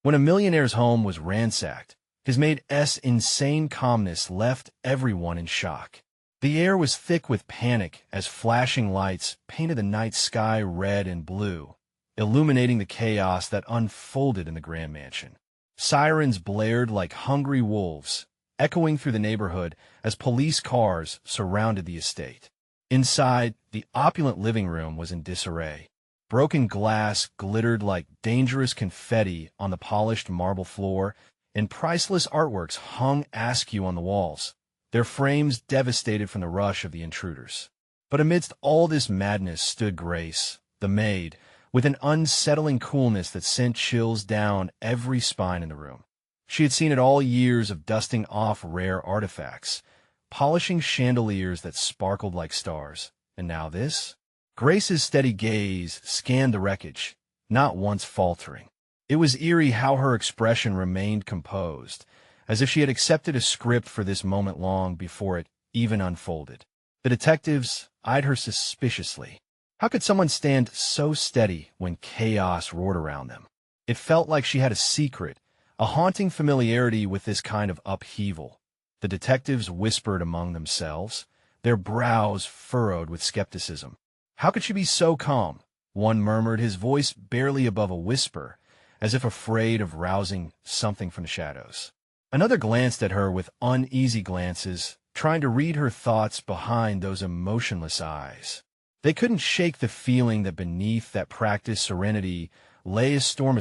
When a millionaire's home was ransacked, his maid's insane calmness left everyone in shock. The air was thick with panic as flashing lights painted the night sky red and blue, illuminating the chaos that unfolded in the grand mansion. Sirens blared like hungry wolves, echoing through the neighborhood as police cars surrounded the estate. Inside, the opulent living room was in disarray. Broken glass glittered like dangerous confetti on the polished marble floor, and priceless artworks hung askew on the walls, their frames devastated from the rush of the intruders. But amidst all this madness stood Grace, the maid, with an unsettling coolness that sent chills down every spine in the room. She had seen it all: years of dusting off rare artifacts, polishing chandeliers that sparkled like stars. And now this? Grace's steady gaze scanned the wreckage, not once faltering. It was eerie how her expression remained composed, as if she had accepted a script for this moment long before it even unfolded. The detectives eyed her suspiciously. How could someone stand so steady when chaos roared around them? It felt like she had a secret, a haunting familiarity with this kind of upheaval. The detectives whispered among themselves, their brows furrowed with skepticism. How could she be so calm? One murmured, his voice barely above a whisper, as if afraid of rousing something from the shadows. Another glanced at her with uneasy glances, trying to read her thoughts behind those emotionless eyes. They couldn't shake the feeling that beneath that practiced serenity lay a storm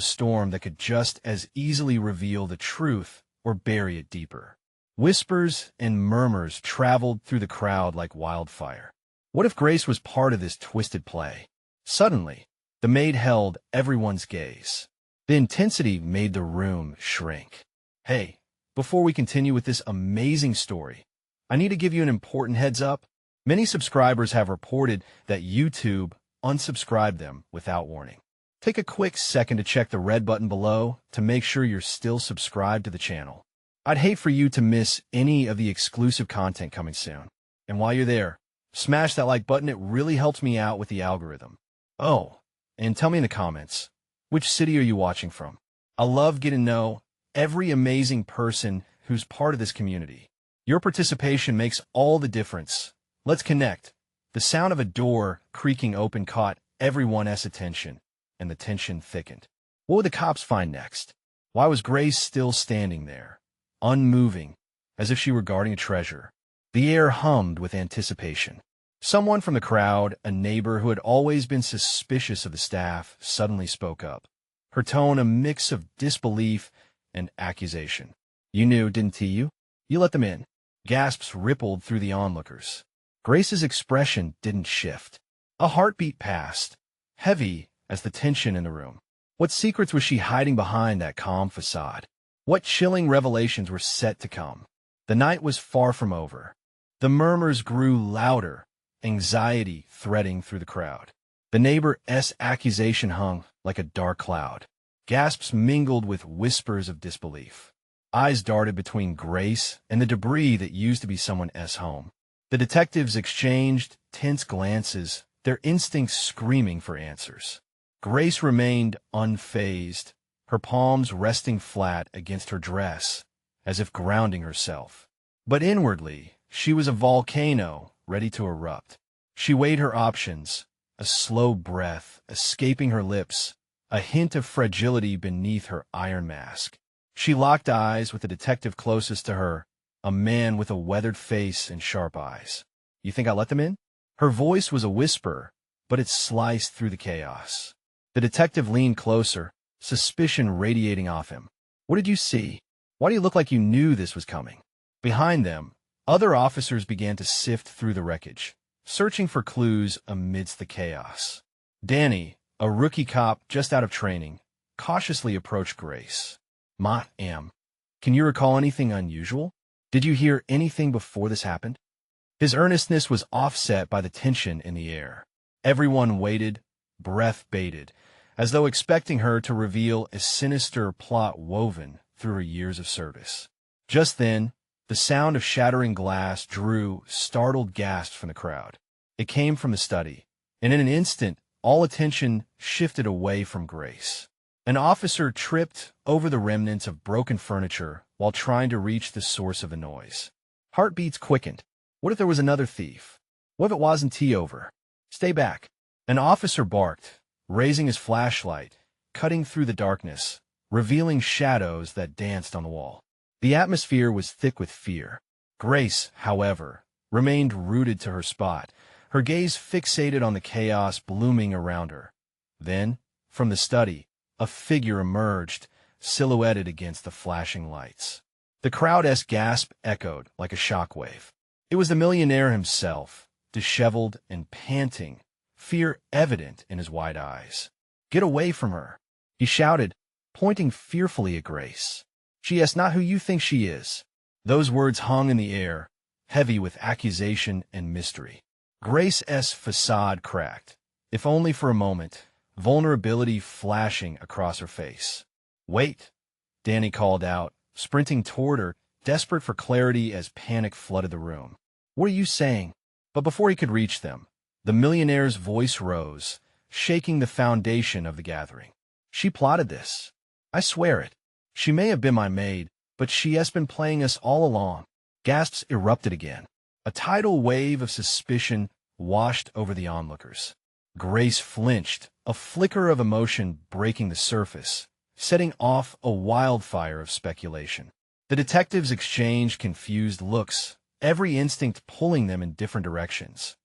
that could just as easily reveal the truth or bury it deeper. Whispers and murmurs traveled through the crowd like wildfire. What if Grace was part of this twisted play? Suddenly, the maid held everyone's gaze. The intensity made the room shrink. Hey, before we continue with this amazing story, I need to give you an important heads up. Many subscribers have reported that YouTube unsubscribed them without warning. Take a quick second to check the red button below to make sure you're still subscribed to the channel. I'd hate for you to miss any of the exclusive content coming soon. And while you're there, smash that like button. It really helps me out with the algorithm. Oh, and tell me in the comments, which city are you watching from? I love getting to know every amazing person who's part of this community. Your participation makes all the difference. Let's connect. The sound of a door creaking open caught everyone's attention, and the tension thickened. What would the cops find next? Why was Grace still standing there, unmoving, as if she were guarding a treasure? The air hummed with anticipation. Someone from the crowd, a neighbor who had always been suspicious of the staff, suddenly spoke up. Her tone a mix of disbelief and accusation. "You knew, didn't you? You let them in." Gasps rippled through the onlookers. Grace's expression didn't shift. A heartbeat passed, heavy as the tension in the room. What secrets was she hiding behind that calm facade? What chilling revelations were set to come? The night was far from over. The murmurs grew louder, anxiety threading through the crowd. The neighbor's accusation hung like a dark cloud. Gasps mingled with whispers of disbelief. Eyes darted between Grace and the debris that used to be someone's home. The detectives exchanged tense glances, their instincts screaming for answers. Grace remained unfazed, her palms resting flat against her dress, as if grounding herself. But inwardly, she was a volcano ready to erupt. She weighed her options, a slow breath escaping her lips, a hint of fragility beneath her iron mask. She locked eyes with the detective closest to her, a man with a weathered face and sharp eyes. "You think I'll let them in?" Her voice was a whisper, but it sliced through the chaos. The detective leaned closer, suspicion radiating off him. "What did you see? Why do you look like you knew this was coming?" Behind them, other officers began to sift through the wreckage, searching for clues amidst the chaos. Danny, a rookie cop just out of training, cautiously approached Grace. "Ma'am, can you recall anything unusual? Did you hear anything before this happened?" His earnestness was offset by the tension in the air. Everyone waited, breath bated, as though expecting her to reveal a sinister plot woven through her years of service. Just then, the sound of shattering glass drew startled gasps from the crowd. It came from the study, and in an instant, all attention shifted away from Grace. An officer tripped over the remnants of broken furniture while trying to reach the source of the noise. Heartbeats quickened. What if there was another thief? What if it wasn't tea over? Stay back. An officer barked, raising his flashlight, cutting through the darkness, revealing shadows that danced on the wall. The atmosphere was thick with fear. Grace, however, remained rooted to her spot, her gaze fixated on the chaos blooming around her. Then, from the study, a figure emerged, silhouetted against the flashing lights. The crowd's gasp echoed like a shockwave. It was the millionaire himself, disheveled and panting, fear evident in his wide eyes. "Get away from her," he shouted, pointing fearfully at Grace. "She is not who you think she is." Those words hung in the air, heavy with accusation and mystery. Grace's facade cracked, if only for a moment, vulnerability flashing across her face. "Wait," Danny called out, sprinting toward her, desperate for clarity as panic flooded the room. "What are you saying?" But before he could reach them, the millionaire's voice rose, shaking the foundation of the gathering. "She plotted this. I swear it. She may have been my maid, but she has been playing us all along." Gasps erupted again. A tidal wave of suspicion washed over the onlookers. Grace flinched, a flicker of emotion breaking the surface, setting off a wildfire of speculation. The detectives exchanged confused looks, every instinct pulling them in different directions.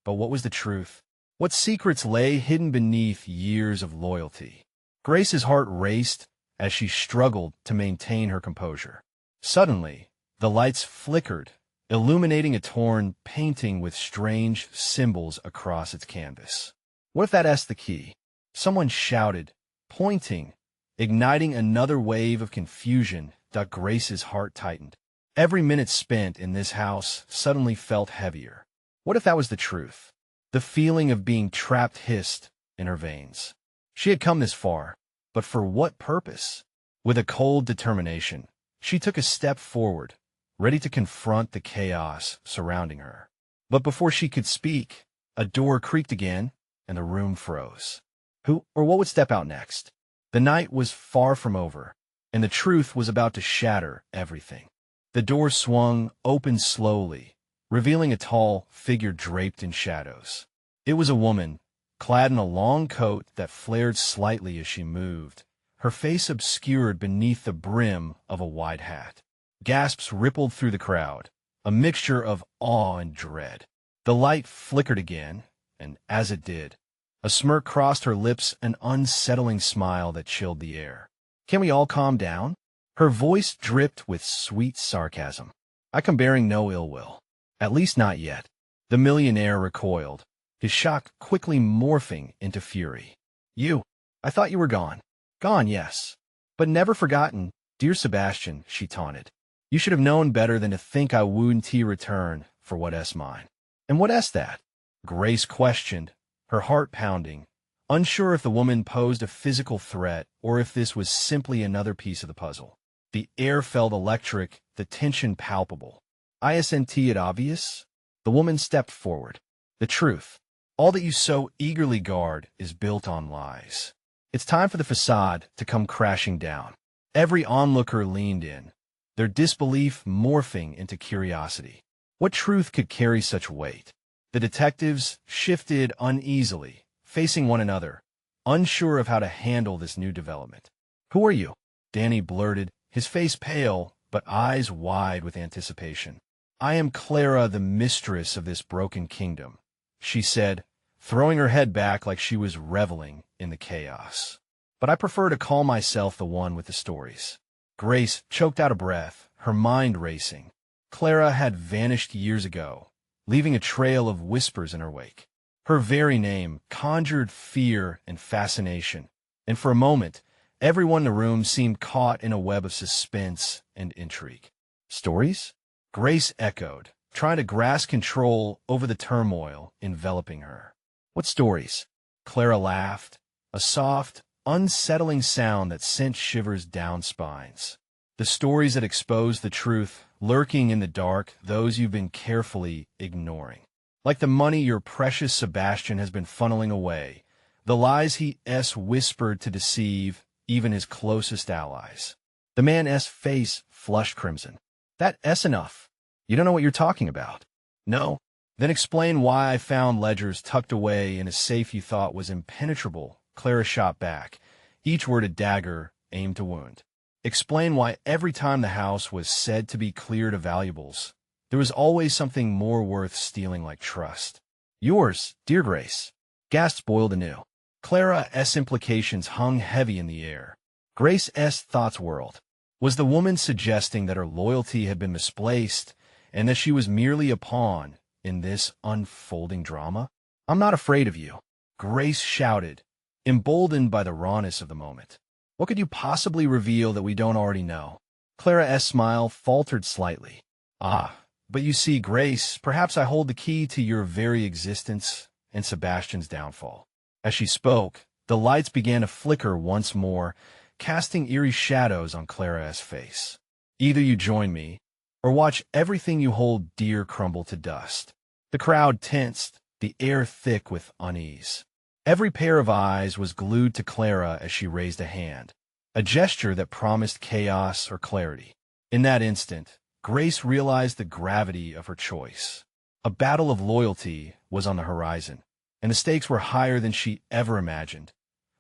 But what was the truth? What secrets lay hidden beneath years of loyalty? Grace's heart raced as she struggled to maintain her composure. Suddenly, the lights flickered, illuminating a torn painting with strange symbols across its canvas. "What if that's the key?" Someone shouted, pointing, igniting another wave of confusion that Grace's heart tightened. Every minute spent in this house suddenly felt heavier. What if that was the truth? The feeling of being trapped hissed in her veins. She had come this far, but for what purpose? With a cold determination, she took a step forward, ready to confront the chaos surrounding her. But before she could speak, a door creaked again, and the room froze. Who or what would step out next? The night was far from over, and the truth was about to shatter everything. The door swung open slowly, revealing a tall figure draped in shadows. It was a woman, clad in a long coat that flared slightly as she moved, her face obscured beneath the brim of a wide hat. Gasps rippled through the crowd, a mixture of awe and dread. The light flickered again, and as it did, a smirk crossed her lips, an unsettling smile that chilled the air. "Can we all calm down?" Her voice dripped with sweet sarcasm. "I come bearing no ill will. At least not yet." The millionaire recoiled, his shock quickly morphing into fury. "You! I thought you were gone." "Gone, yes. But never forgotten, dear Sebastian," she taunted. "You should have known better than to think I wouldn't return for what mine." "And what that?" Grace questioned, her heart pounding, unsure if the woman posed a physical threat or if this was simply another piece of the puzzle. The air felt electric, the tension palpable. "Isn't it obvious?" The woman stepped forward. "The truth. All that you so eagerly guard is built on lies. It's time for the facade to come crashing down." Every onlooker leaned in, their disbelief morphing into curiosity. What truth could carry such weight? The detectives shifted uneasily, facing one another, unsure of how to handle this new development. "Who are you?" Danny blurted, his face pale, but eyes wide with anticipation. "I am Clara, the mistress of this broken kingdom," she said, throwing her head back like she was reveling in the chaos. "But I prefer to call myself the one with the stories." Grace choked out a breath, her mind racing. Clara had vanished years ago, leaving a trail of whispers in her wake. Her very name conjured fear and fascination, and for a moment, everyone in the room seemed caught in a web of suspense and intrigue. "Stories?" Grace echoed, trying to grasp control over the turmoil enveloping her. "What stories?" Clara laughed, a soft, unsettling sound that sent shivers down spines. "The stories that expose the truth lurking in the dark, those you've been carefully ignoring. Like the money your precious Sebastian has been funneling away, the lies he's whispered to deceive, even his closest allies. The man's face flushed crimson. That's enough. You don't know what you're talking about. No? Then explain why I found ledgers tucked away in a safe you thought was impenetrable. Clara shot back, each word a dagger aimed to wound. Explain why every time the house was said to be cleared of valuables, there was always something more worth stealing, like trust. Yours, dear Grace. Gas boiled anew. Clara's implications hung heavy in the air. Grace's thoughts whirled. Was the woman suggesting that her loyalty had been misplaced and that she was merely a pawn in this unfolding drama? I'm not afraid of you, Grace shouted, emboldened by the rawness of the moment. What could you possibly reveal that we don't already know? Clara's smile faltered slightly. But you see, Grace, perhaps I hold the key to your very existence and Sebastian's downfall. As she spoke, the lights began to flicker once more, casting eerie shadows on Clara's face. Either you join me, or watch everything you hold dear crumble to dust. The crowd tensed, the air thick with unease. Every pair of eyes was glued to Clara as she raised a hand, a gesture that promised chaos or clarity. In that instant, Grace realized the gravity of her choice. A battle of loyalty was on the horizon, and the stakes were higher than she ever imagined.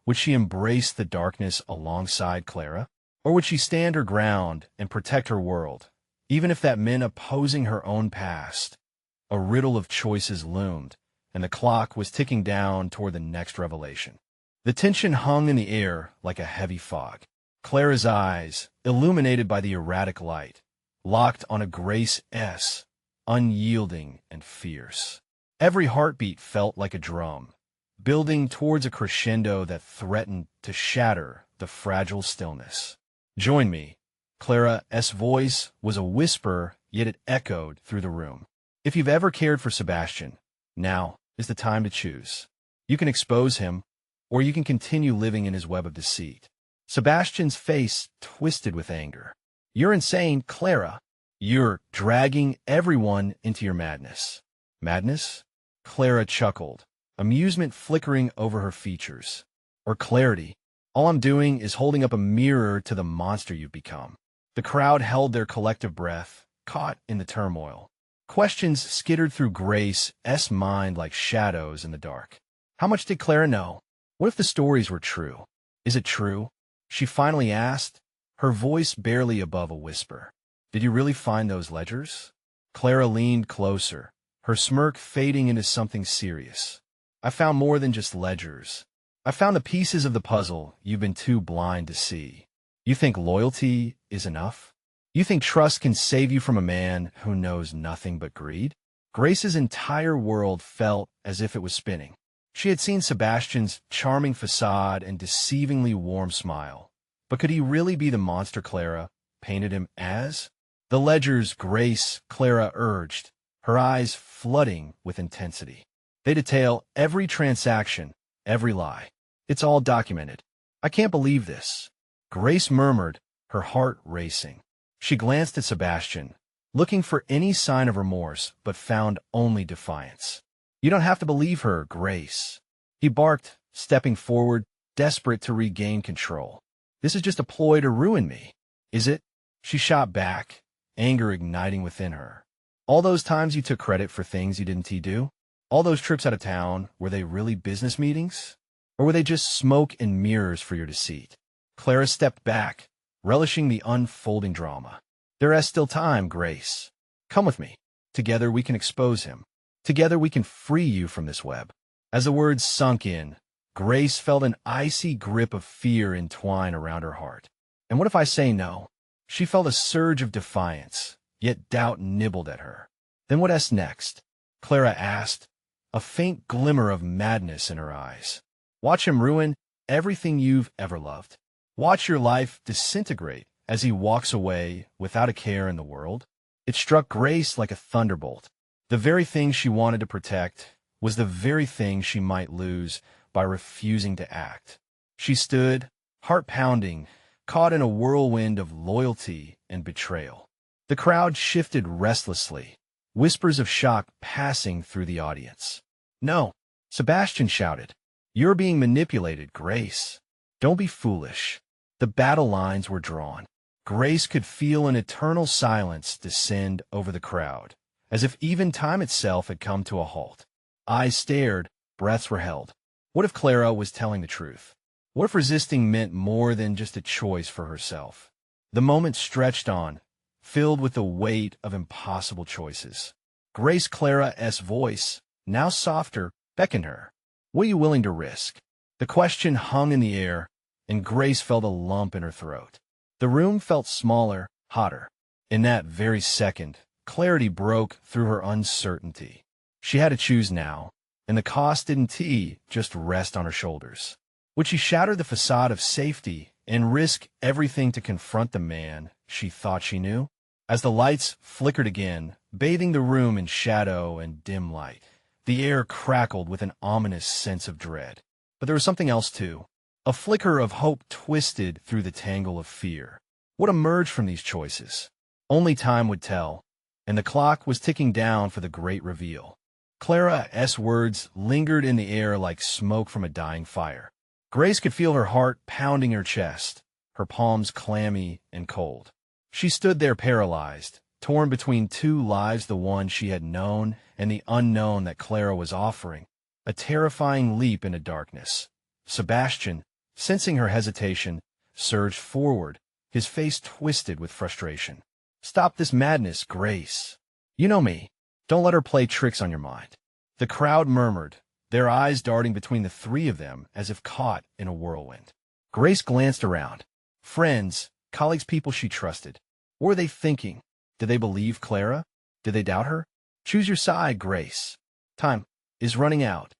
Would she embrace the darkness alongside Clara? Or would she stand her ground and protect her world, even if that meant opposing her own past? A riddle of choices loomed, and the clock was ticking down toward the next revelation. The tension hung in the air like a heavy fog. Clara's eyes, illuminated by the erratic light, locked on a Grace's, unyielding and fierce. Every heartbeat felt like a drum, building towards a crescendo that threatened to shatter the fragile stillness. Join me. Clara's voice was a whisper, yet it echoed through the room. If you've ever cared for Sebastian, now is the time to choose. You can expose him, or you can continue living in his web of deceit. Sebastian's face twisted with anger. You're insane, Clara. You're dragging everyone into your madness. Madness? Clara chuckled, amusement flickering over her features. Or clarity. All I'm doing is holding up a mirror to the monster you've become. The crowd held their collective breath, caught in the turmoil. Questions skittered through Grace's mind like shadows in the dark. How much did Clara know? What if the stories were true? Is it true? She finally asked, her voice barely above a whisper. Did you really find those ledgers? Clara leaned closer, her smirk fading into something serious. I found more than just ledgers. I found the pieces of the puzzle you've been too blind to see. You think loyalty is enough? You think trust can save you from a man who knows nothing but greed? Grace's entire world felt as if it was spinning. She had seen Sebastian's charming facade and deceivingly warm smile. But could he really be the monster Clara painted him as? The ledgers, Clara urged, her eyes flooding with intensity. They detail every transaction, every lie. It's all documented. I can't believe this. Grace murmured, her heart racing. She glanced at Sebastian, looking for any sign of remorse, but found only defiance. You don't have to believe her, Grace. He barked, stepping forward, desperate to regain control. This is just a ploy to ruin me. Is it? She shot back, anger igniting within her. All those times you took credit for things you didn't do? All those trips out of town, were they really business meetings? Or were they just smoke and mirrors for your deceit? Clara stepped back, relishing the unfolding drama. There is still time, Grace. Come with me. Together we can expose him. Together we can free you from this web. As the words sunk in, Grace felt an icy grip of fear entwine around her heart. And what if I say no? She felt a surge of defiance, yet doubt nibbled at her. Then what's next? Clara asked, a faint glimmer of madness in her eyes. Watch him ruin everything you've ever loved. Watch your life disintegrate as he walks away without a care in the world. It struck Grace like a thunderbolt. The very thing she wanted to protect was the very thing she might lose by refusing to act. She stood, heart pounding, caught in a whirlwind of loyalty and betrayal. The crowd shifted restlessly, whispers of shock passing through the audience. No, Sebastian shouted. You're being manipulated, Grace. Don't be foolish. The battle lines were drawn. Grace could feel an eternal silence descend over the crowd, as if even time itself had come to a halt. Eyes stared, breaths were held. What if Clara was telling the truth? What if resisting meant more than just a choice for herself? The moment stretched on, filled with the weight of impossible choices. Grace Clara's voice, now softer, beckoned her. What are you willing to risk? The question hung in the air, and Grace felt a lump in her throat. The room felt smaller, hotter. In that very second, clarity broke through her uncertainty. She had to choose now, and the cost didn't just rest on her shoulders. Would she shatter the facade of safety and risk everything to confront the man she thought she knew? As the lights flickered again, bathing the room in shadow and dim light, the air crackled with an ominous sense of dread. But there was something else, too. A flicker of hope twisted through the tangle of fear. What emerged from these choices? Only time would tell, and the clock was ticking down for the great reveal. Clara's words lingered in the air like smoke from a dying fire. Grace could feel her heart pounding her chest, her palms clammy and cold. She stood there paralyzed, torn between two lives, the one she had known and the unknown that Clara was offering, a terrifying leap into darkness. Sebastian, sensing her hesitation, surged forward, his face twisted with frustration. "Stop this madness, Grace. You know me. Don't let her play tricks on your mind." The crowd murmured, their eyes darting between the three of them as if caught in a whirlwind. Grace glanced around. Friends, colleagues, people she trusted. What were they thinking? Did they believe Clara? Did they doubt her? Choose your side, Grace. Time is running out.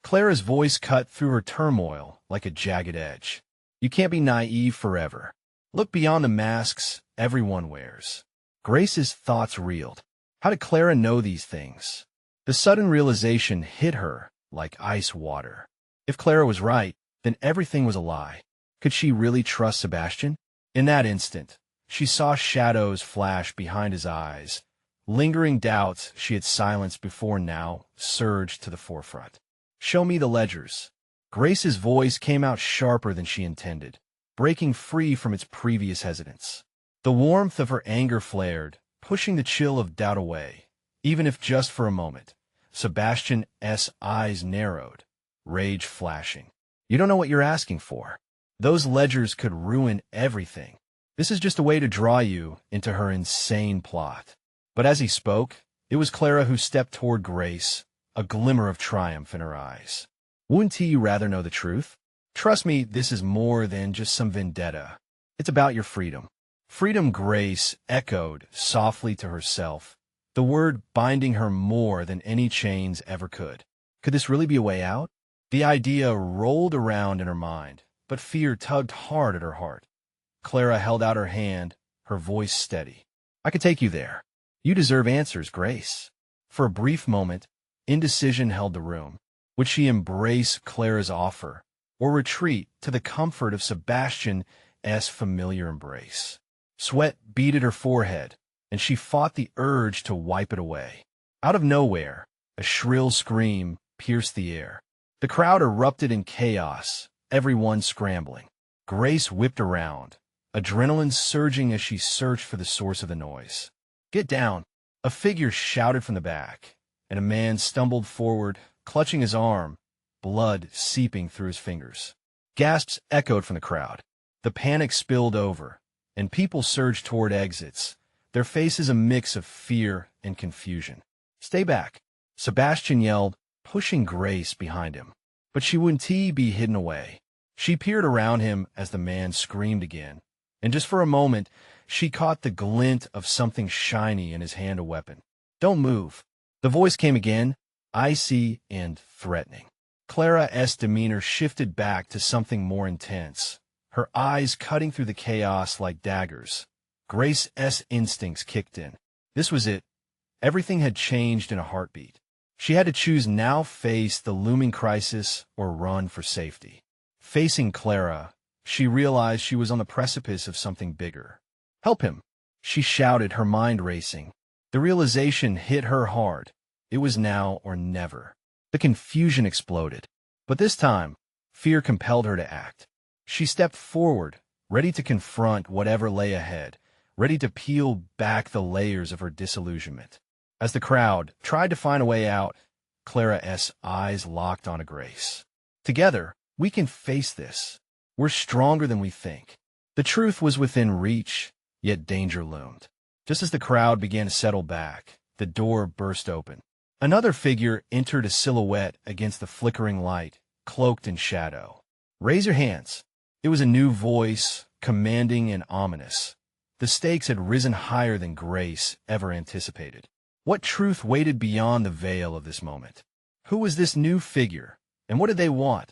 Clara's voice cut through her turmoil like a jagged edge. You can't be naive forever. Look beyond the masks everyone wears. Grace's thoughts reeled. How did Clara know these things? The sudden realization hit her like ice water. If Clara was right, then everything was a lie. Could she really trust Sebastian? In that instant, she saw shadows flash behind his eyes. Lingering doubts she had silenced before now surged to the forefront. "Show me the ledgers." Grace's voice came out sharper than she intended, breaking free from its previous hesitance. The warmth of her anger flared, pushing the chill of doubt away, even if just for a moment. Sebastian's eyes narrowed, rage flashing. "You don't know what you're asking for. Those ledgers could ruin everything. This is just a way to draw you into her insane plot." But as he spoke, it was Clara who stepped toward Grace, a glimmer of triumph in her eyes. "Wouldn't you rather know the truth? Trust me, this is more than just some vendetta. It's about your freedom." Freedom, Grace echoed softly to herself, the word binding her more than any chains ever could. Could this really be a way out? The idea rolled around in her mind, but fear tugged hard at her heart. Clara held out her hand, her voice steady. "I could take you there. You deserve answers, Grace." For a brief moment, indecision held the room. Would she embrace Clara's offer, or retreat to the comfort of Sebastian's familiar embrace? Sweat beaded her forehead, and she fought the urge to wipe it away. Out of nowhere, a shrill scream pierced the air. The crowd erupted in chaos, everyone scrambling. Grace whipped around, adrenaline surging as she searched for the source of the noise. "Get down!" A figure shouted from the back, and a man stumbled forward, clutching his arm, blood seeping through his fingers. Gasps echoed from the crowd. The panic spilled over, and people surged toward exits, their faces a mix of fear and confusion. "Stay back," Sebastian yelled, pushing Grace behind him. But she wouldn't be hidden away. She peered around him as the man screamed again, and just for a moment, she caught the glint of something shiny in his hand, a weapon. "Don't move." The voice came again, icy and threatening. Clara's demeanor shifted back to something more intense, her eyes cutting through the chaos like daggers. Grace's instincts kicked in. This was it. Everything had changed in a heartbeat. She had to choose now: face the looming crisis or run for safety. Facing Clara, she realized she was on the precipice of something bigger. "Help him!" she shouted, her mind racing. The realization hit her hard. It was now or never. The confusion exploded. But this time, fear compelled her to act. She stepped forward, ready to confront whatever lay ahead, ready to peel back the layers of her disillusionment. As the crowd tried to find a way out, Clara's eyes locked onto Grace. Together, we can face this. We're stronger than we think. The truth was within reach, yet danger loomed. Just as the crowd began to settle back, the door burst open. Another figure entered, a silhouette against the flickering light, cloaked in shadow. "Raise your hands." It was a new voice, commanding and ominous. The stakes had risen higher than Grace ever anticipated. What truth waited beyond the veil of this moment? Who was this new figure, and what did they want?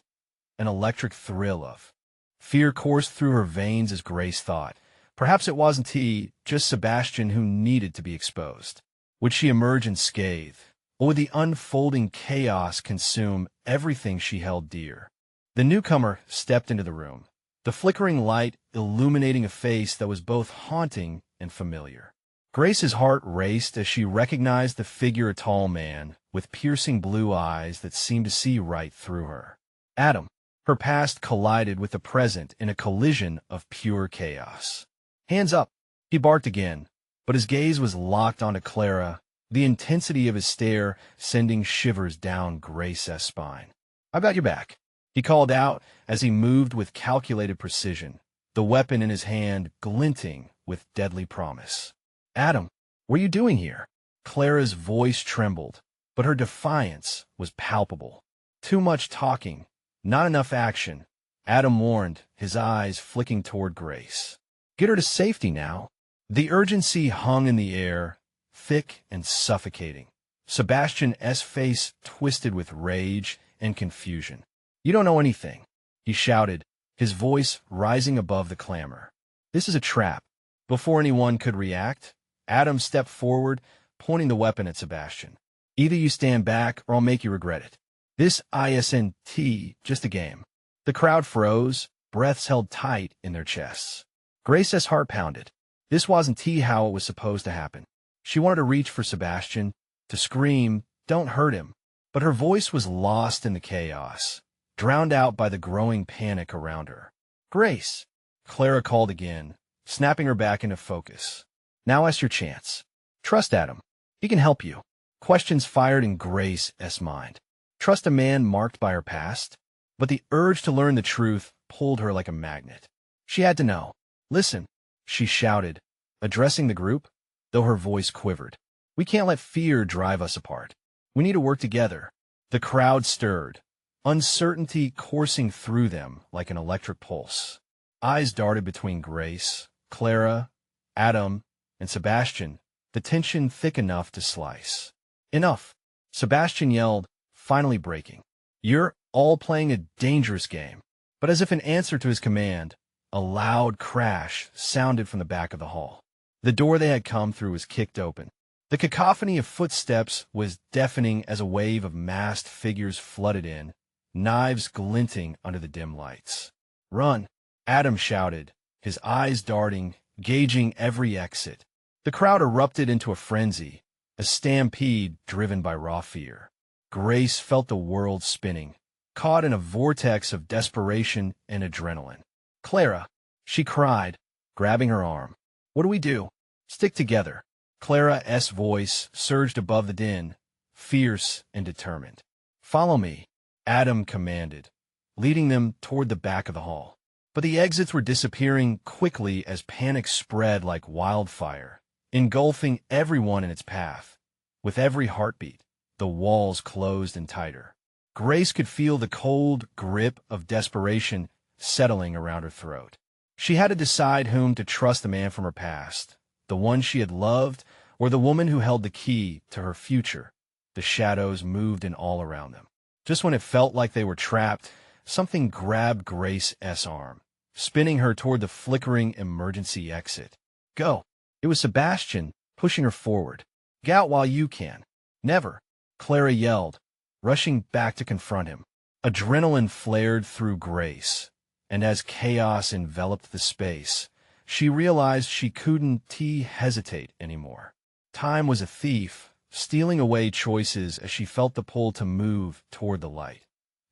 An electric thrill of fear coursed through her veins as Grace thought. Perhaps it wasn't he, just Sebastian, who needed to be exposed. Would she emerge unscathed, or would the unfolding chaos consume everything she held dear? The newcomer stepped into the room, the flickering light illuminating a face that was both haunting and familiar. Grace's heart raced as she recognized the figure, a tall man with piercing blue eyes that seemed to see right through her. Adam. Her past collided with the present in a collision of pure chaos. "Hands up!" He barked again, but his gaze was locked onto Clara, the intensity of his stare sending shivers down Grace's spine. "I've got your back," he called out as he moved with calculated precision, the weapon in his hand glinting with deadly promise. "Adam, what are you doing here?" Clara's voice trembled, but her defiance was palpable. "Too much talking, not enough action," Adam warned, his eyes flicking toward Grace. "Get her to safety now." The urgency hung in the air, thick and suffocating. Sebastian's face twisted with rage and confusion. "You don't know anything," he shouted, his voice rising above the clamor. "This is a trap." Before anyone could react, Adam stepped forward, pointing the weapon at Sebastian. "Either you stand back or I'll make you regret it. This isn't just a game." The crowd froze, breaths held tight in their chests. Grace's heart pounded. This wasn't how it was supposed to happen. She wanted to reach for Sebastian, to scream, "Don't hurt him." But her voice was lost in the chaos, drowned out by the growing panic around her. "Grace!" Clara called again, snapping her back into focus. "Now is your chance. Trust Adam. He can help you." Questions fired in Grace's mind. Trust a man marked by her past? But the urge to learn the truth pulled her like a magnet. She had to know. "Listen," she shouted, addressing the group, though her voice quivered. "We can't let fear drive us apart. We need to work together." The crowd stirred, uncertainty coursing through them like an electric pulse. Eyes darted between Grace, Clara, Adam, and Sebastian, the tension thick enough to slice. "Enough!" Sebastian yelled, finally breaking. "You're all playing a dangerous game." But as if in answer to his command, a loud crash sounded from the back of the hall. The door they had come through was kicked open. The cacophony of footsteps was deafening as a wave of masked figures flooded in, knives glinting under the dim lights. "Run!" Adam shouted, his eyes darting, gauging every exit. The crowd erupted into a frenzy, a stampede driven by raw fear. Grace felt the world spinning, caught in a vortex of desperation and adrenaline. "Clara!" she cried, grabbing her arm. "What do we do?" "Stick together." Clara's voice surged above the din, fierce and determined. "Follow me," Adam commanded, leading them toward the back of the hall. But the exits were disappearing quickly as panic spread like wildfire, engulfing everyone in its path. With every heartbeat, the walls closed in tighter. Grace could feel the cold grip of desperation settling around her throat. She had to decide whom to trust, the man from her past, the one she had loved, or the woman who held the key to her future. The shadows moved in all around them. Just when it felt like they were trapped, something grabbed Grace's arm, spinning her toward the flickering emergency exit. "Go!" It was Sebastian, pushing her forward. "Get out while you can." "Never!" Clara yelled, rushing back to confront him. Adrenaline flared through Grace, and as chaos enveloped the space, she realized she couldn't hesitate anymore. Time was a thief, stealing away choices as she felt the pull to move toward the light.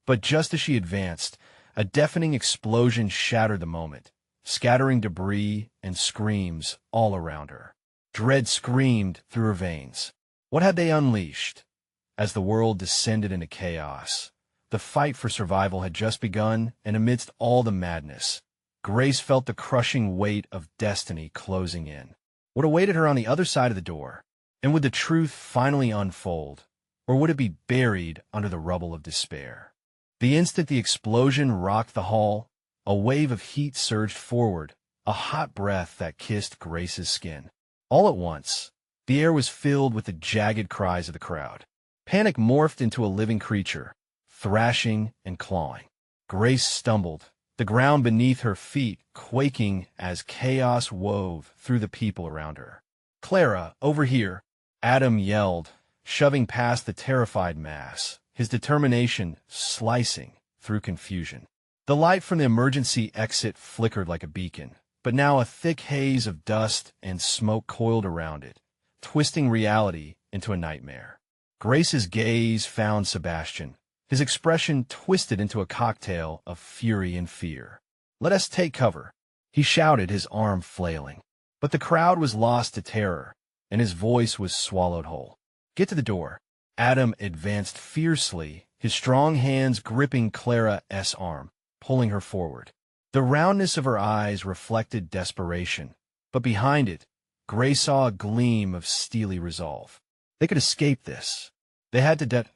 But just as she advanced, a deafening explosion shattered the moment, scattering debris and screams all around her. Dread screamed through her veins. What had they unleashed? As the world descended into chaos, the fight for survival had just begun, and amidst all the madness, Grace felt the crushing weight of destiny closing in. What awaited her on the other side of the door? And would the truth finally unfold, or would it be buried under the rubble of despair? The instant the explosion rocked the hall, a wave of heat surged forward, a hot breath that kissed Grace's skin. All at once, the air was filled with the jagged cries of the crowd. Panic morphed into a living creature, thrashing and clawing. Grace stumbled, the ground beneath her feet quaking as chaos wove through the people around her. "Clara, over here!" Adam yelled, shoving past the terrified mass, his determination slicing through confusion. The light from the emergency exit flickered like a beacon, but now a thick haze of dust and smoke coiled around it, twisting reality into a nightmare. Grace's gaze found Sebastian, his expression twisted into a cocktail of fury and fear. "Let us take cover," he shouted, his arm flailing. But the crowd was lost to terror, and his voice was swallowed whole. "Get to the door." Adam advanced fiercely, his strong hands gripping Clara's arm, pulling her forward. The roundness of her eyes reflected desperation, but behind it, Grace saw a gleam of steely resolve. They could escape this. They had to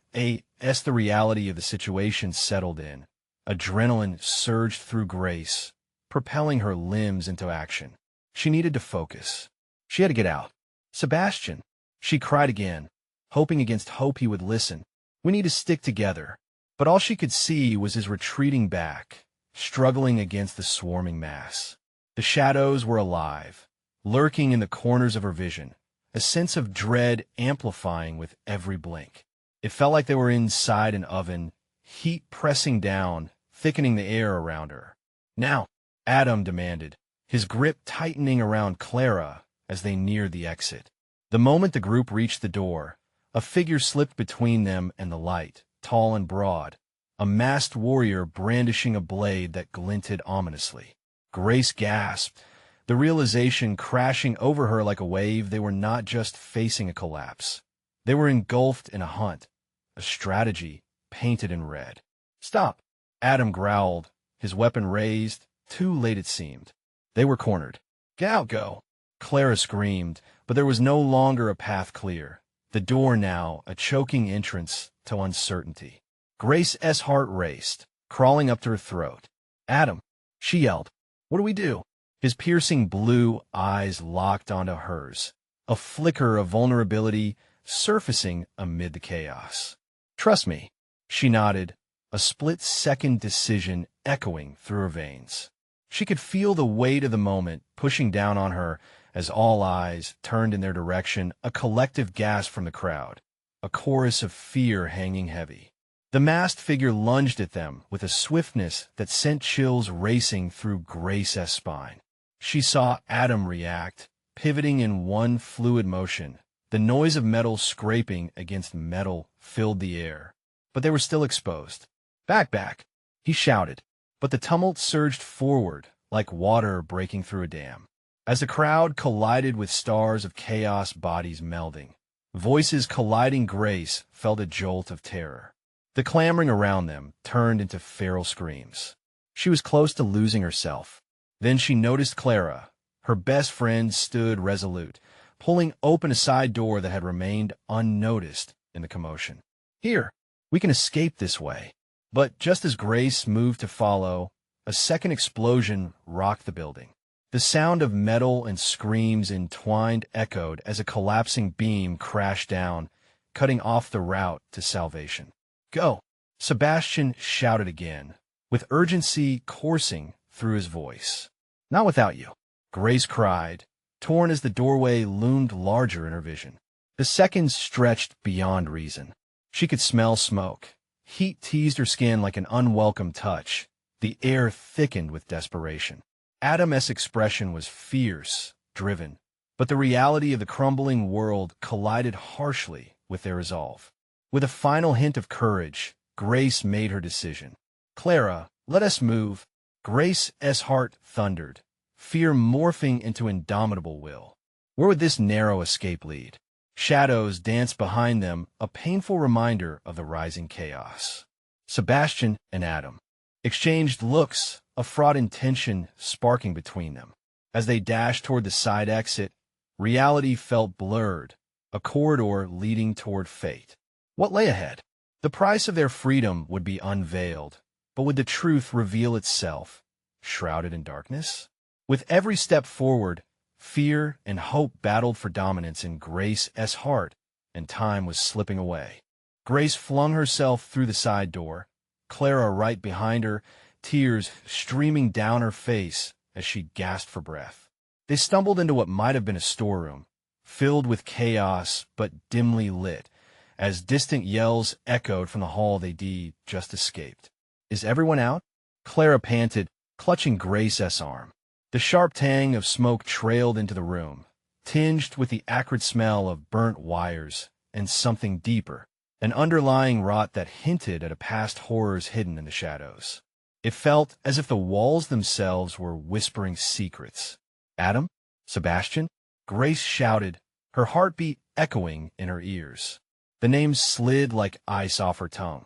as the reality of the situation settled in. Adrenaline surged through Grace, propelling her limbs into action. She needed to focus. She had to get out. "Sebastian," she cried again, hoping against hope he would listen. "We need to stick together." But all she could see was his retreating back, struggling against the swarming mass. The shadows were alive, lurking in the corners of her vision, a sense of dread amplifying with every blink. It felt like they were inside an oven, heat pressing down, thickening the air around her. "Now," Adam demanded, his grip tightening around Clara as they neared the exit. The moment the group reached the door, a figure slipped between them and the light, tall and broad, a masked warrior brandishing a blade that glinted ominously. Grace gasped, the realization crashing over her like a wave. They were not just facing a collapse. They were engulfed in a hunt, a strategy painted in red. "Stop!" Adam growled, his weapon raised. Too late it seemed. They were cornered. "Get out, go!" Clara screamed, but there was no longer a path clear. The door now, a choking entrance to uncertainty. Grace's heart raced, crawling up to her throat. "Adam!" she yelled. "What do we do?" His piercing blue eyes locked onto hers, a flicker of vulnerability surfacing amid the chaos. "Trust me," she nodded, a split-second decision echoing through her veins. She could feel the weight of the moment pushing down on her as all eyes turned in their direction, a collective gasp from the crowd, a chorus of fear hanging heavy. The masked figure lunged at them with a swiftness that sent chills racing through Grace's spine. She saw Adam react, pivoting in one fluid motion. The noise of metal scraping against metal filled the air, but they were still exposed. "Back, back!" he shouted, but the tumult surged forward like water breaking through a dam. As the crowd collided with stars of chaos, bodies melding, voices colliding, Grace felt a jolt of terror. The clamoring around them turned into feral screams. She was close to losing herself. Then she noticed Clara. Her best friend stood resolute, pulling open a side door that had remained unnoticed in the commotion. "Here, we can escape this way." But just as Grace moved to follow, a second explosion rocked the building. The sound of metal and screams entwined echoed as a collapsing beam crashed down, cutting off the route to salvation. "Go!" Sebastian shouted again, with urgency coursing through his voice. "Not without you," Grace cried, torn as the doorway loomed larger in her vision. The seconds stretched beyond reason. She could smell smoke. Heat teased her skin like an unwelcome touch. The air thickened with desperation. Adam's expression was fierce, driven, but the reality of the crumbling world collided harshly with their resolve. With a final hint of courage, Grace made her decision. "Clara, let us move." Grace's heart thundered, fear morphing into indomitable will. Where would this narrow escape lead? Shadows danced behind them, a painful reminder of the rising chaos. Sebastian and Adam exchanged looks, a fraught intention sparking between them. As they dashed toward the side exit, reality felt blurred, a corridor leading toward fate. What lay ahead? The price of their freedom would be unveiled, but would the truth reveal itself, shrouded in darkness? With every step forward, fear and hope battled for dominance in Grace's heart, and time was slipping away. Grace flung herself through the side door, Clara right behind her, tears streaming down her face as she gasped for breath. They stumbled into what might have been a storeroom, filled with chaos but dimly lit, as distant yells echoed from the hall they'd just escaped. "Is everyone out?" Clara panted, clutching Grace's arm. The sharp tang of smoke trailed into the room, tinged with the acrid smell of burnt wires and something deeper, an underlying rot that hinted at a past horrors hidden in the shadows. It felt as if the walls themselves were whispering secrets. "Adam? Sebastian?" Grace shouted, her heartbeat echoing in her ears. The names slid like ice off her tongue.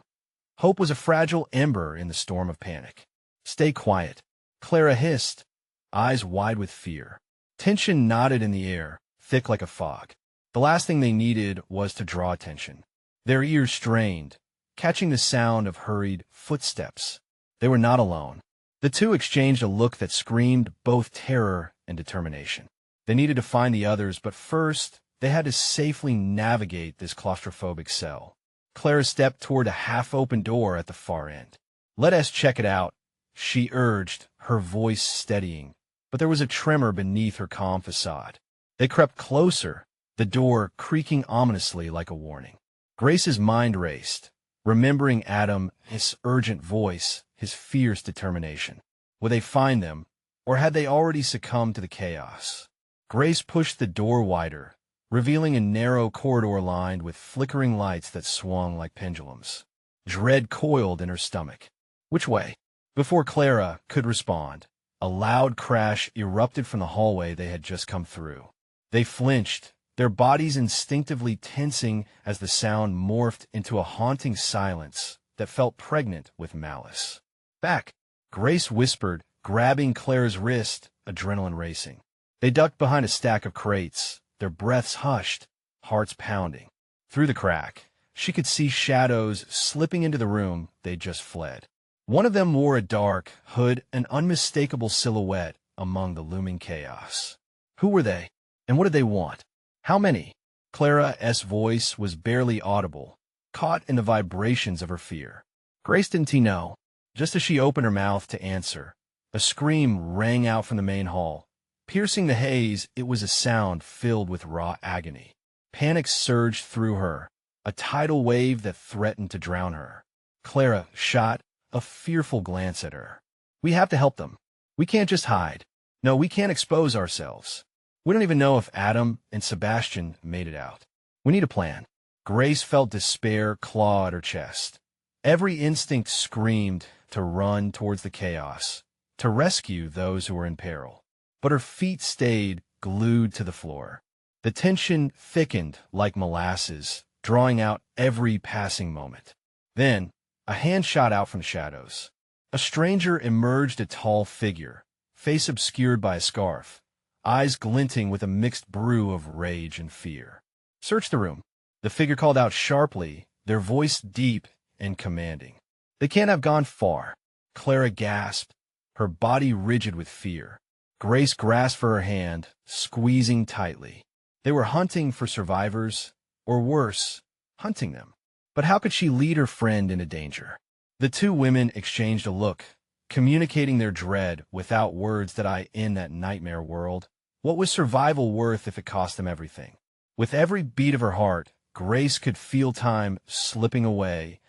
Hope was a fragile ember in the storm of panic. "Stay quiet," Clara hissed, eyes wide with fear. Tension knotted in the air, thick like a fog. The last thing they needed was to draw attention. Their ears strained, catching the sound of hurried footsteps. They were not alone. The two exchanged a look that screamed both terror and determination. They needed to find the others, but first, they had to safely navigate this claustrophobic cell. Clara stepped toward a half-open door at the far end. "Let us check it out," she urged, her voice steadying, but there was a tremor beneath her calm facade. They crept closer, the door creaking ominously like a warning. Grace's mind raced, remembering Adam, his urgent voice, his fierce determination. Would they find them, or had they already succumbed to the chaos? Grace pushed the door wider, revealing a narrow corridor lined with flickering lights that swung like pendulums. Dread coiled in her stomach. Which way? Before Clara could respond, a loud crash erupted from the hallway they had just come through. They flinched, their bodies instinctively tensing as the sound morphed into a haunting silence that felt pregnant with malice. "Back," Grace whispered, grabbing Clara's wrist, adrenaline racing. They ducked behind a stack of crates, their breaths hushed, hearts pounding. Through the crack, she could see shadows slipping into the room they'd just fled. One of them wore a dark hood, an unmistakable silhouette among the looming chaos. Who were they, and what did they want? How many? Clara's voice was barely audible, caught in the vibrations of her fear. Grace didn't know. Just as she opened her mouth to answer, a scream rang out from the main hall. Piercing the haze, it was a sound filled with raw agony. Panic surged through her, a tidal wave that threatened to drown her. Clara shot a fearful glance at her. "We have to help them. We can't just hide. No, we can't expose ourselves. We don't even know if Adam and Sebastian made it out. We need a plan." Grace felt despair claw at her chest. Every instinct screamed to run towards the chaos, to rescue those who were in peril. But her feet stayed glued to the floor. The tension thickened like molasses, drawing out every passing moment. Then, a hand shot out from the shadows. A stranger emerged, a tall figure, face obscured by a scarf, eyes glinting with a mixed brew of rage and fear. "Search the room," the figure called out sharply, their voice deep and commanding. "They can't have gone far." Clara gasped, her body rigid with fear. Grace grasped for her hand, squeezing tightly. They were hunting for survivors, or worse, hunting them. But how could she lead her friend into danger? The two women exchanged a look, communicating their dread without words that in that nightmare world. What was survival worth if it cost them everything? With every beat of her heart, Grace could feel time slipping away,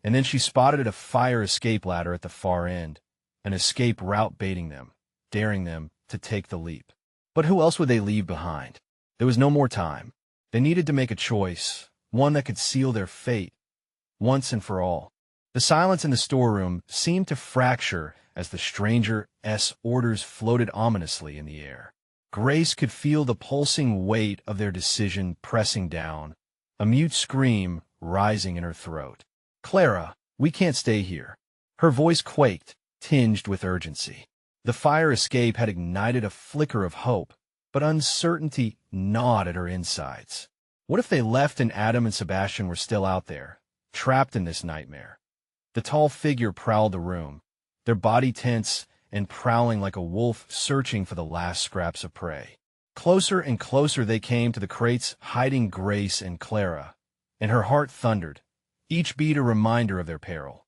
and then she spotted a fire escape ladder at the far end, an escape route baiting them, daring them to take the leap. But who else would they leave behind? There was no more time. They needed to make a choice, one that could seal their fate, once and for all. The silence in the storeroom seemed to fracture as the stranger's orders floated ominously in the air. Grace could feel the pulsing weight of their decision pressing down, a mute scream rising in her throat. "Clara, we can't stay here." Her voice quaked, tinged with urgency. The fire escape had ignited a flicker of hope, but uncertainty gnawed at her insides. What if they left and Adam and Sebastian were still out there, trapped in this nightmare? The tall figure prowled the room, their body tense and prowling like a wolf searching for the last scraps of prey. Closer and closer they came to the crates hiding Grace and Clara, and her heart thundered, each beat a reminder of their peril.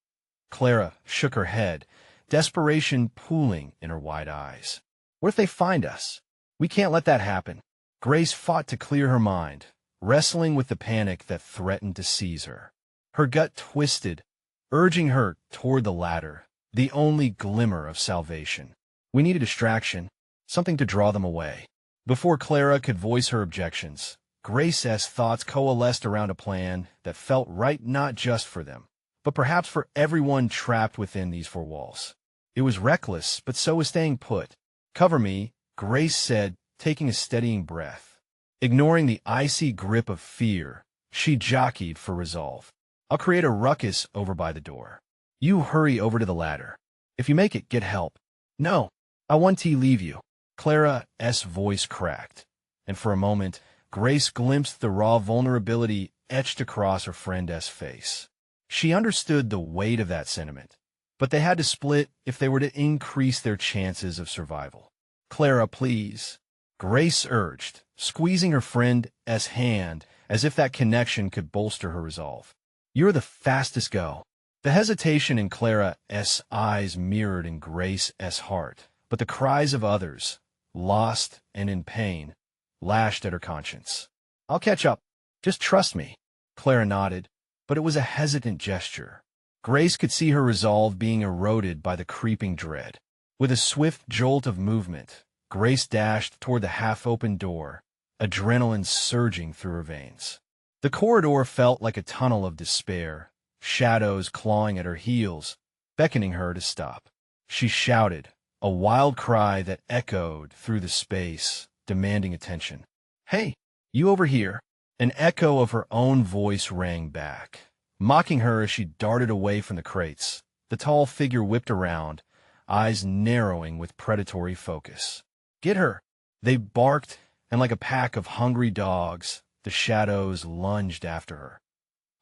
Clara shook her head, desperation pooling in her wide eyes. "What if they find us? We can't let that happen." Grace fought to clear her mind, wrestling with the panic that threatened to seize her. Her gut twisted, urging her toward the ladder, the only glimmer of salvation. We need a distraction, something to draw them away. Before Clara could voice her objections, Grace's thoughts coalesced around a plan that felt right not just for them, but perhaps for everyone trapped within these four walls. It was reckless, but so was staying put. "Cover me," Grace said, taking a steadying breath. Ignoring the icy grip of fear, she jockeyed for resolve. "I'll create a ruckus over by the door. You hurry over to the ladder. If you make it, get help." "No, I want to leave you." Clara's voice cracked, and for a moment, Grace glimpsed the raw vulnerability etched across her friend's face. She understood the weight of that sentiment, but they had to split if they were to increase their chances of survival. "Clara, please," Grace urged, squeezing her friend's hand as if that connection could bolster her resolve. "You're the fastest go." The hesitation in Clara's eyes mirrored in Grace's heart, but the cries of others, lost and in pain, lashed at her conscience. "I'll catch up. Just trust me." Clara nodded, but it was a hesitant gesture. Grace could see her resolve being eroded by the creeping dread. With a swift jolt of movement, Grace dashed toward the half-open door, adrenaline surging through her veins. The corridor felt like a tunnel of despair, shadows clawing at her heels, beckoning her to stop. She shouted, a wild cry that echoed through the space, demanding attention. "Hey, you over here!" An echo of her own voice rang back, mocking her as she darted away from the crates. The tall figure whipped around, eyes narrowing with predatory focus. "Get her!" They barked, and like a pack of hungry dogs, the shadows lunged after her.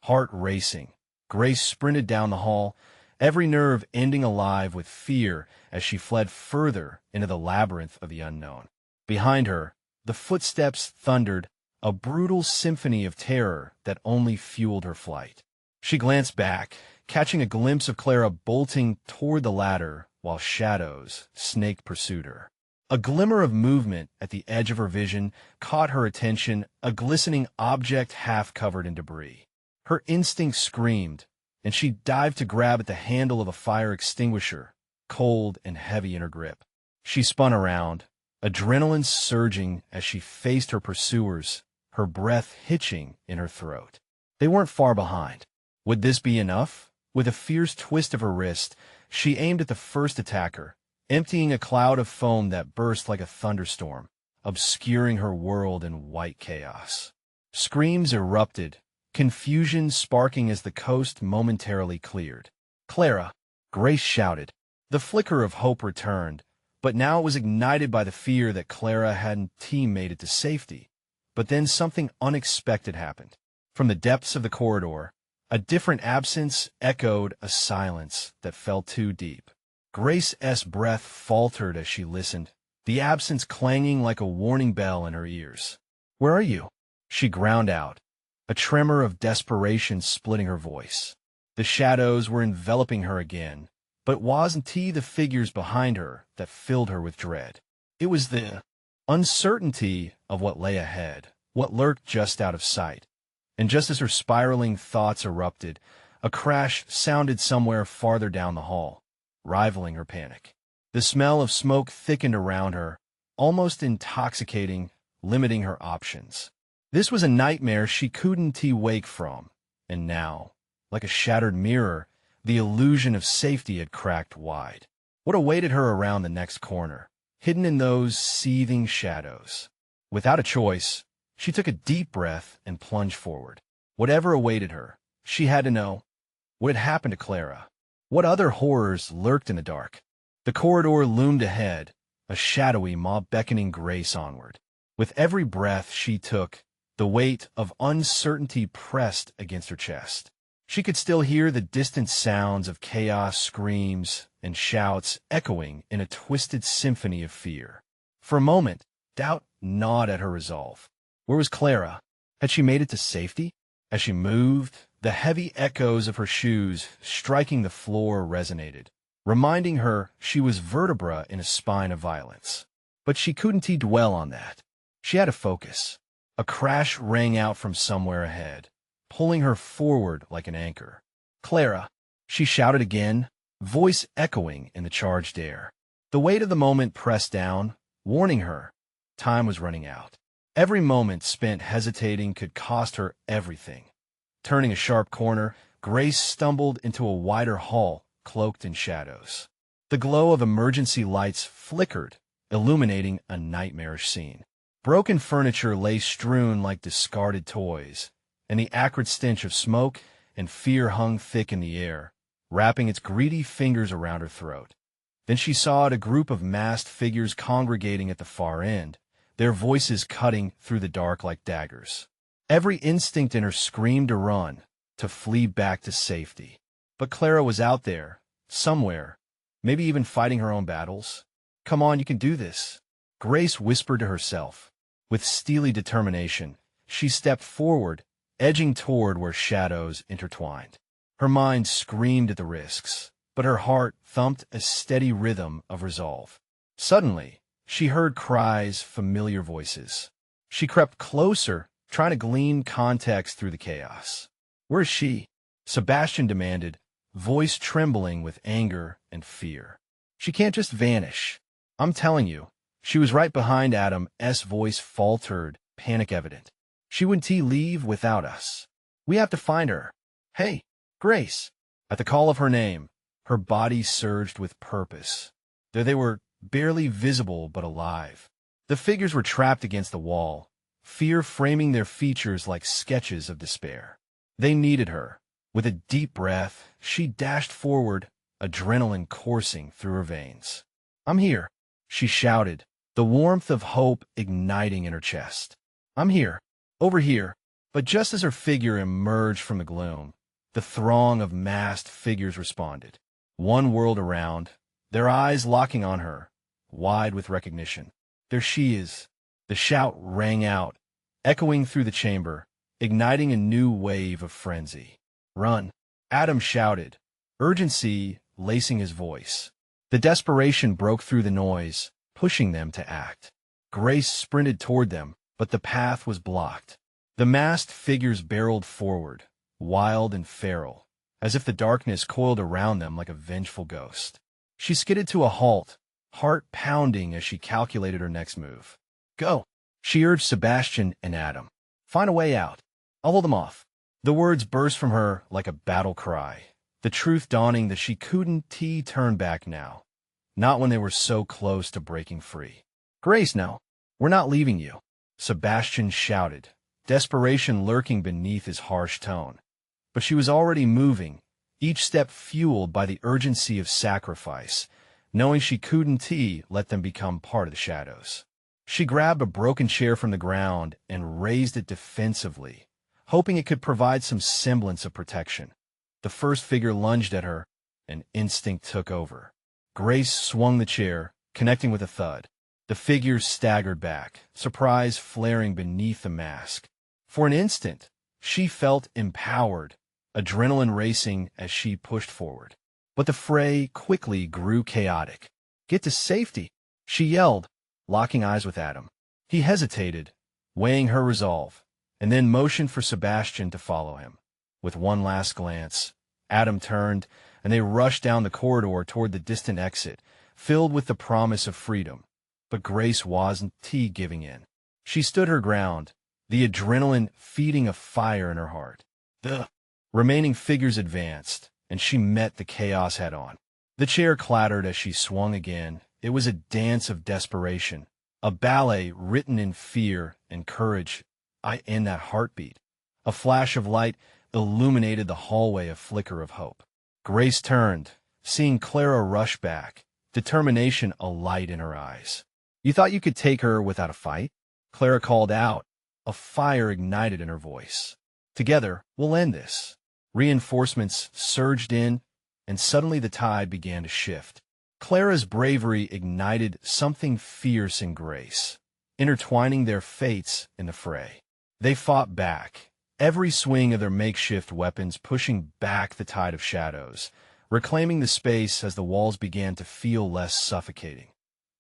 Heart racing, Grace sprinted down the hall, every nerve ending alive with fear as she fled further into the labyrinth of the unknown. Behind her, the footsteps thundered, a brutal symphony of terror that only fueled her flight. She glanced back, catching a glimpse of Clara bolting toward the ladder while shadows, snake pursued her. A glimmer of movement at the edge of her vision caught her attention, a glistening object half covered in debris. Her instinct screamed, and she dived to grab at the handle of a fire extinguisher, cold and heavy in her grip. She spun around, adrenaline surging as she faced her pursuers, her breath hitching in her throat. They weren't far behind. Would this be enough? With a fierce twist of her wrist, she aimed at the first attacker, emptying a cloud of foam that burst like a thunderstorm, obscuring her world in white chaos. Screams erupted, confusion sparking as the coast momentarily cleared. "Clara!" Grace shouted. The flicker of hope returned, but now it was ignited by the fear that Clara hadn't made it to safety. But then something unexpected happened. From the depths of the corridor, a different absence echoed a silence that fell too deep. Grace's breath faltered as she listened, the absence clanging like a warning bell in her ears. "Where are you?" she ground out, a tremor of desperation splitting her voice. The shadows were enveloping her again, but it wasn't the figures behind her that filled her with dread. It was the uncertainty of what lay ahead, what lurked just out of sight. And just as her spiraling thoughts erupted, a crash sounded somewhere farther down the hall, rivaling her panic. The smell of smoke thickened around her, almost intoxicating, limiting her options. This was a nightmare she couldn't wake from, and now, like a shattered mirror, The illusion of safety had cracked wide. What awaited her around the next corner, hidden in those seething shadows? Without a choice, she took a deep breath and plunged forward. Whatever awaited her, she had to know. What had happened to Clara? What other horrors lurked in the dark? The corridor loomed ahead, a shadowy mob beckoning Grace onward. With every breath she took, the weight of uncertainty pressed against her chest. She could still hear the distant sounds of chaos, screams, and shouts echoing in a twisted symphony of fear. For a moment, doubt gnawed at her resolve. Where was Clara? Had she made it to safety? As she moved, the heavy echoes of her shoes striking the floor resonated, reminding her she was vertebra in a spine of violence. But she couldn't dwell on that. She had to focus. A crash rang out from somewhere ahead, pulling her forward like an anchor. "Clara!" she shouted again, voice echoing in the charged air. The weight of the moment pressed down, warning her. Time was running out. Every moment spent hesitating could cost her everything. Turning a sharp corner, Grace stumbled into a wider hall cloaked in shadows. The glow of emergency lights flickered, illuminating a nightmarish scene. Broken furniture lay strewn like discarded toys, and the acrid stench of smoke and fear hung thick in the air, wrapping its greedy fingers around her throat. Then she saw a group of masked figures congregating at the far end, their voices cutting through the dark like daggers. Every instinct in her screamed to run, to flee back to safety. But Clara was out there, somewhere, maybe even fighting her own battles. "Come on, you can do this," Grace whispered to herself. With steely determination, she stepped forward, edging toward where shadows intertwined. Her mind screamed at the risks, but her heart thumped a steady rhythm of resolve. Suddenly, she heard cries, familiar voices. She crept closer, trying to glean context through the chaos. "Where is she?" Sebastian demanded, voice trembling with anger and fear. "She can't just vanish. I'm telling you." She was right behind Adam's voice faltered, panic evident. "She wouldn't leave without us. We have to find her. Hey, Grace!" At the call of her name, her body surged with purpose. There they were, barely visible but alive. The figures were trapped against the wall, fear framing their features like sketches of despair. They needed her. With a deep breath, she dashed forward, adrenaline coursing through her veins. "I'm here," she shouted, the warmth of hope igniting in her chest. "I'm here. Over here." But just as her figure emerged from the gloom, the throng of masked figures responded. One whirled around, their eyes locking on her, wide with recognition. "There she is!" The shout rang out, echoing through the chamber, igniting a new wave of frenzy. "Run!" Adam shouted, urgency lacing his voice. The desperation broke through the noise, pushing them to act. Grace sprinted toward them, but the path was blocked. The masked figures barreled forward, wild and feral, as if the darkness coiled around them like a vengeful ghost. She skidded to a halt, heart pounding as she calculated her next move. "Go!" she urged Sebastian and Adam. "Find a way out. I'll hold them off." The words burst from her like a battle cry, the truth dawning that she couldn't turn back now, not when they were so close to breaking free. "Grace, no, we're not leaving you," Sebastian shouted, desperation lurking beneath his harsh tone. But she was already moving, each step fueled by the urgency of sacrifice, knowing she couldn't let them become part of the shadows. She grabbed a broken chair from the ground and raised it defensively, hoping it could provide some semblance of protection. The first figure lunged at her, and instinct took over. Grace swung the chair, connecting with a thud. The figure staggered back, surprise flaring beneath the mask. For an instant, she felt empowered, adrenaline racing as she pushed forward. But the fray quickly grew chaotic. "Get to safety," she yelled, locking eyes with Adam. He hesitated, weighing her resolve, and then motioned for Sebastian to follow him. With one last glance, Adam turned, and they rushed down the corridor toward the distant exit, filled with the promise of freedom. But Grace wasn't giving in. She stood her ground, the adrenaline feeding a fire in her heart. The remaining figures advanced, and she met the chaos head-on. The chair clattered as she swung again. It was a dance of desperation, a ballet written in fear and courage, and that heartbeat. A flash of light illuminated the hallway, a flicker of hope. Grace turned, seeing Clara rush back, determination alight in her eyes. "You thought you could take her without a fight?" Clara called out, a fire ignited in her voice. "Together, we'll end this." Reinforcements surged in, and suddenly the tide began to shift. Clara's bravery ignited something fierce in Grace, intertwining their fates in the fray. They fought back, every swing of their makeshift weapons pushing back the tide of shadows, reclaiming the space as the walls began to feel less suffocating.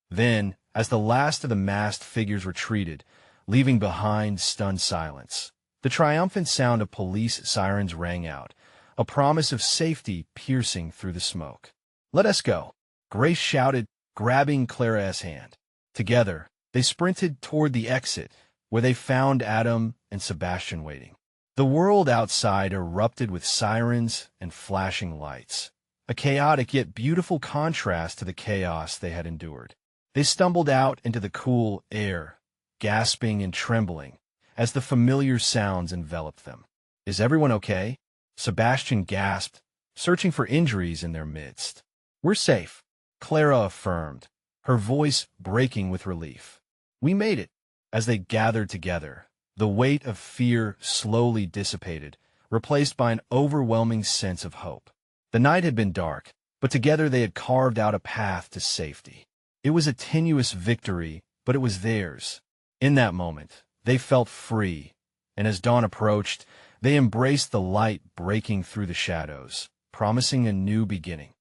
Then, as the last of the masked figures retreated, leaving behind stunned silence, the triumphant sound of police sirens rang out, a promise of safety piercing through the smoke. "Let us go," Grace shouted, grabbing Clara's hand. Together, they sprinted toward the exit, where they found Adam and Sebastian waiting. The world outside erupted with sirens and flashing lights, a chaotic yet beautiful contrast to the chaos they had endured. They stumbled out into the cool air, gasping and trembling, as the familiar sounds enveloped them. "Is everyone okay?" Sebastian gasped, searching for injuries in their midst. "We're safe," Clara affirmed, her voice breaking with relief. "We made it." As they gathered together, the weight of fear slowly dissipated, replaced by an overwhelming sense of hope. The night had been dark, but together they had carved out a path to safety. It was a tenuous victory, but it was theirs. In that moment, they felt free, and as dawn approached, they embraced the light breaking through the shadows, promising a new beginning.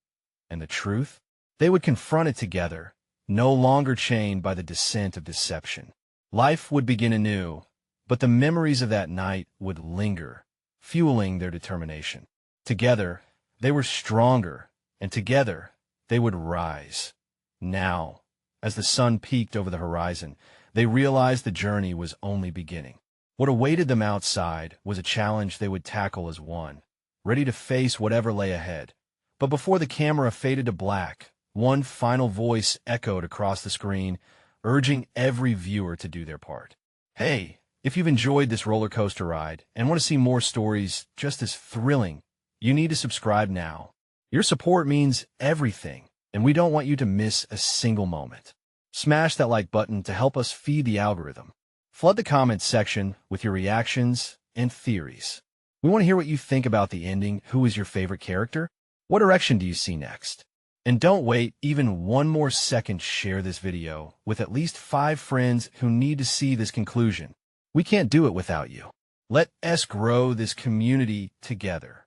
And the truth? They would confront it together, no longer chained by the descent of deception. Life would begin anew, but the memories of that night would linger, fueling their determination. Together, they were stronger, and together, they would rise. Now, as the sun peaked over the horizon, they realized the journey was only beginning. What awaited them outside was a challenge they would tackle as one, ready to face whatever lay ahead. But before the camera faded to black, one final voice echoed across the screen, urging every viewer to do their part. Hey, if you've enjoyed this roller coaster ride and want to see more stories just as thrilling, you need to subscribe now. Your support means everything, and we don't want you to miss a single moment. Smash that like button to help us feed the algorithm. Flood the comments section with your reactions and theories. We want to hear what you think about the ending. Who is your favorite character? What direction do you see next? And don't wait even one more second to share this video with at least 5 friends who need to see this conclusion. We can't do it without you. Let us grow this community together.